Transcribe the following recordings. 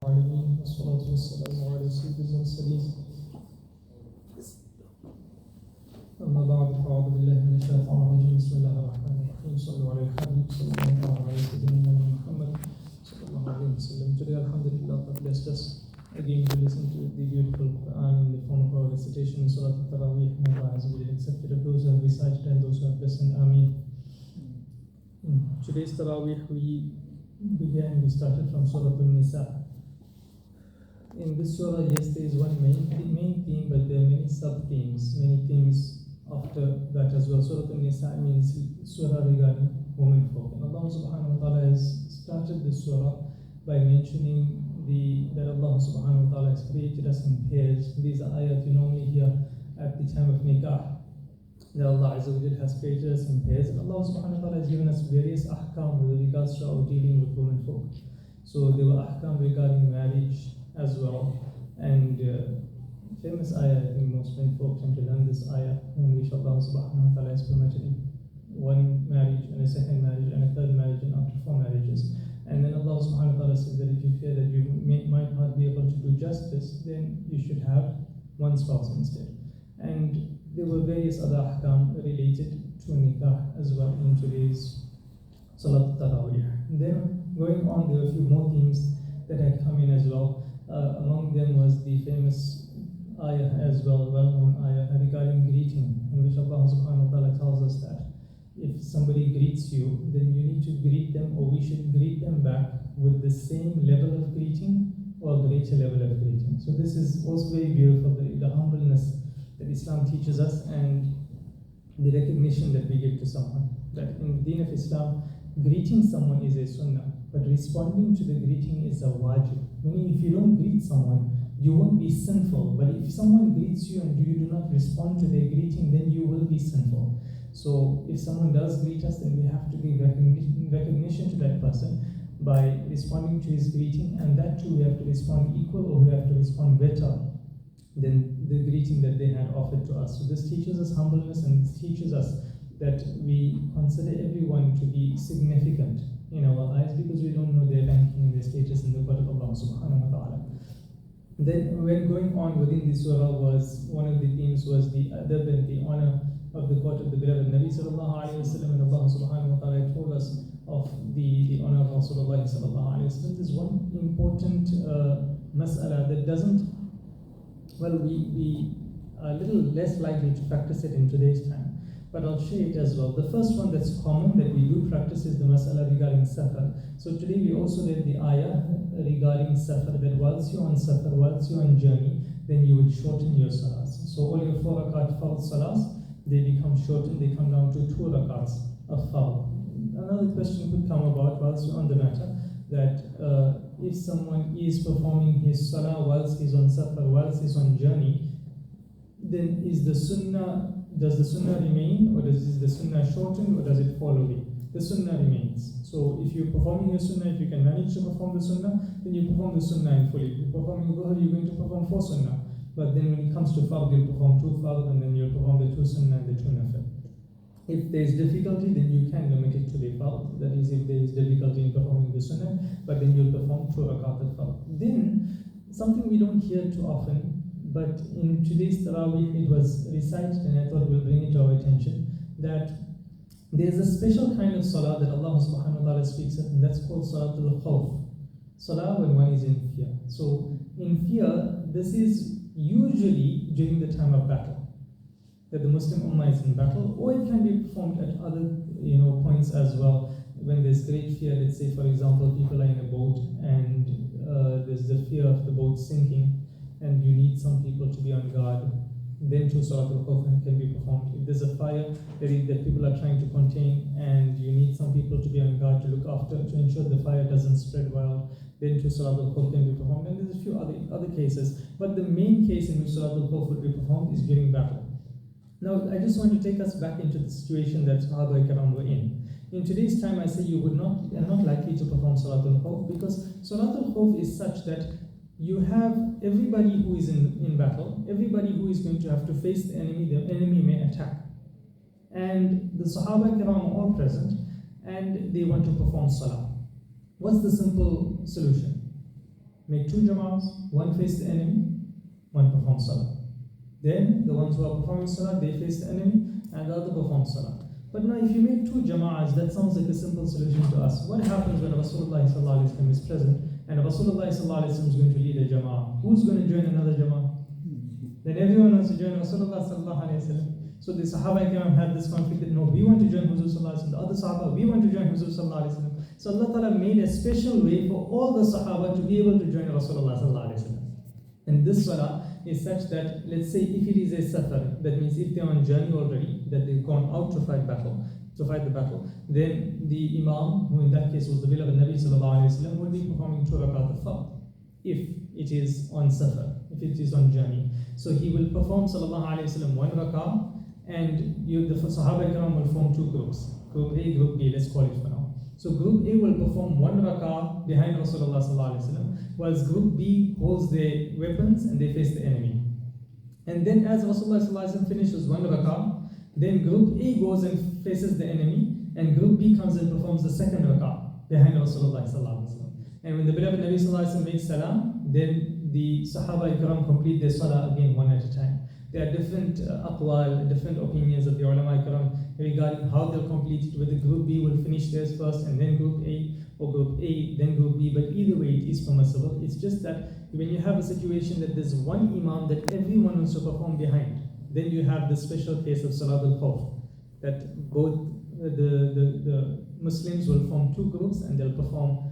العالمين والصلاة والسلام على سيد المرسلين أما بعد فأعوذ بالله من الشيطان الرجيم بسم الله الرحمن الرحيم صلوا على الحبيب صلى الله عليه سيدنا محمد صلى الله عليه وسلم. Today Alhamdulillah God blessed us again to listen to the beautiful Quran in the form of our recitation in Surah Al-Taraweeh. May Allah Azza wa Jalla accept it of those who have recited and those who have listened. Ameen. In today's Taraweeh we started from Surah Al-Nisa. In this surah, yes, there is one main theme, but there are many sub-themes, many themes after that as well. Surah Al-Nisa means surah regarding women folk. And Allah subhanahu wa ta'ala has started this surah by mentioning that Allah subhanahu wa ta'ala has created us in pairs. These are ayat you normally hear at the time of nikah, that Allah Azza wa Jalla has created us in pairs. And Allah subhanahu wa ta'ala has given us various ahkam with regards to our dealing with women folk. So there were ahkam regarding marriage as well, and famous ayah, I think most men folk tend to learn this ayah, in which Allah subhanahu wa ta'ala has permitted one marriage and a second marriage and a third marriage and up to 4 marriages. And then Allah subhanahu wa ta'ala says that if you fear that you might not be able to do justice, then you should have one spouse instead. And there were various other ahkam related to nikah as well in today's Salat Taraweeh. Then going on, there were a few more themes that had come in as well. Among them was the famous ayah as well, well-known ayah regarding greeting, in which Allah subhanahu wa ta'ala tells us that if somebody greets you, then you need to greet them, or we should greet them back with the same level of greeting or greater level of greeting. So this is also very beautiful, the humbleness that Islam teaches us and the recognition that we give to someone. That in the deen of Islam, greeting someone is a sunnah, but responding to the greeting is a wajib. Meaning, if you don't greet someone, you won't be sinful. But if someone greets you and you do not respond to their greeting, then you will be sinful. So if someone does greet us, then we have to give recognition to that person by responding to his greeting, and that too we have to respond equal, or we have to respond better than the greeting that they had offered to us. So this teaches us humbleness, and this teaches us that we consider everyone to be significant in our eyes, because we don't know their ranking and their status in the court of Allah subhanahu wa ta'ala. Then when going on within this surah, was one of the themes was the adab and the honor of the court of the beloved Nabi sallallahu alayhi wa sallam, and Allah subhanahu wa ta'ala told us of the honor of Rasulullah sallallahu alayhi wa sallam. There's one important mas'ala that doesn't, well, we are a little less likely to practice it in today's time, but I'll share it as well. The first one that's common that we do practice is the mas'ala regarding safar. So today we also read the ayah regarding safar, that whilst you're on safar, whilst you're on journey, then you would shorten your salahs. So all your 4 rakat fard salahs, they become shortened, they come down to 2 rakats of fard. Another question could come about whilst you're on the matter, that if someone is performing his salah whilst he's on safar, whilst he's on journey, then does the sunnah remain, or is the sunnah shortened, or does it fall away? The sunnah remains. So if you're performing your sunnah, if you can manage to perform the sunnah, then you perform the sunnah in full. If you're performing dhuhr, you're going to perform 4 sunnah. But then when it comes to fard, you'll perform 2 fard, and then you'll perform the 2 sunnah and the 2 nafil. If there's difficulty, then you can limit it to the fard. That is, if there is difficulty in performing the sunnah, but then you'll perform 2 rakat al fard. Then, something we don't hear too often, but in today's Taraweeh it was recited, and I thought we'll bring it to our attention, that there's a special kind of salah that Allah subhanahu wa ta'ala speaks of, and that's called Salatul Khawf. Salah when one is in fear. So in fear, this is usually during the time of battle, that the Muslim Ummah is in battle, or it can be performed at other points as well. When there's great fear, let's say for example people are in a boat and there's the fear of the boat sinking, and you need some people to be on guard, then too Salatul Khawf can be performed. If there's a fire that people are trying to contain, and you need some people to be on guard to look after, to ensure the fire doesn't spread wild, then too Salatul Khawf can be performed. And there's a few other cases, but the main case in which Salatul Khawf would be performed is during battle. Now I just want to take us back into the situation that Sahaba Ikram were in. In today's time, I say you are not likely to perform Salatul Khawf, because Salatul Khawf is such that you have everybody who is in battle, everybody who is going to have to face the enemy may attack. And the Sahaba Kiram are all present, and they want to perform Salah. What's the simple solution? make two jama'ahs, one face the enemy, one performs salah. Then the ones who are performing salah, they face the enemy, and the other performs salah. But now if you make two jama'ahs, that sounds like a simple solution to us. What happens when Rasulullah is present and Rasulullah is going to lead a jama'ah? Who's going to join another jama'ah? Then everyone wants to join Rasulullah. So the Sahaba Ikram had this conflict that no, we want to join Huzur. The other Sahaba, we want to join Huzur. So Allah Ta'ala made a special way for all the Sahaba to be able to join Rasulullah. And this salah is such that, let's say if it is a safar, that means if they are on journey already, that they've gone out to fight the battle, then the Imam, who in that case was the beloved Nabi Sallallahu Alaihi Wasallam, will be performing 2 rakat al-fard if it is on safar, if it is on journey. So he will perform Sallallahu Alaihi Wasallam 1 rakah, and the Sahaba Ikram will form 2 groups, group A, group B, let's call it for now. So group A will perform 1 rakah behind Rasulullah Sallallahu Alaihi Wasallam, whilst group B holds their weapons and they face the enemy. And then as Rasulullah Sallallahu Alaihi Wasallam finishes 1 rakah, then group A goes and faces the enemy, and group B comes and performs the 2nd rakah behind Rasulullah Sallallahu Alaihi Wasallam. And when the beloved Nabi Sallallahu Alaihi Wasallam makes salam, then the Sahaba Ikram complete their salah again one at a time. There are different aqwal, different opinions of the ulama Ikram regarding how they'll complete it, whether group B will finish theirs first and then group A, or group A, then group B, but either way it is permissible. It's just that when you have a situation that there's one imam that everyone wants to perform behind, then you have the special case of Salat al-Khawf, that both the Muslims will form 2 groups and they'll perform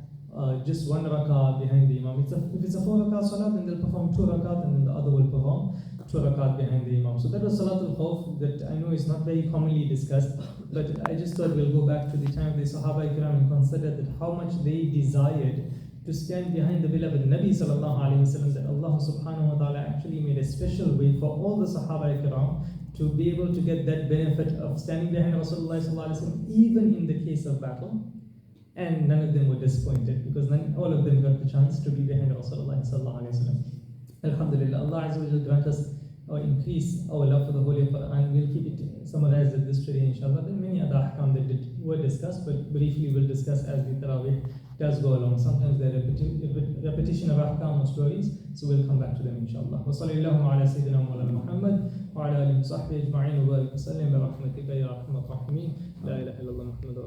just 1 rakah behind the imam. If it's a 4 rakah salat, then they'll perform 2 rakat and then the other will perform 2 rakat behind the imam. So that was Salat al-Khawf, that I know is not very commonly discussed, but I just thought we'll go back to the time of the Sahaba Ikram and consider that how much they desired to stand behind the beloved Nabi Sallallahu Alaihi Wasallam, that Allah Subhanahu Wa Ta'ala actually made a special way for all the Sahaba Ikram to be able to get that benefit of standing behind Rasulullah Sallallahu Alaihi Wasallam, even in the case of battle. And none of them were disappointed, because all of them got the chance to be behind Rasulullah Sallallahu Alaihi Wasallam. Alhamdulillah, Allah Azza wa Jalla grant us or increase our love for the Holy Quran. We'll keep it summarized at this today, inshallah. There are many other ahkam that were discussed, but briefly we'll discuss as the Tarawih does go along. Sometimes there are repetition of ahkam or stories, so we'll come back to them, inshallah. Wa sallallahu ala Sayyidina Moulana Muhammad wa ala alihi wa sahbihi ajma'in wa barik wa sallim bi rahmatika ya arhamar rahimin. La ilaha illallah Muhammad.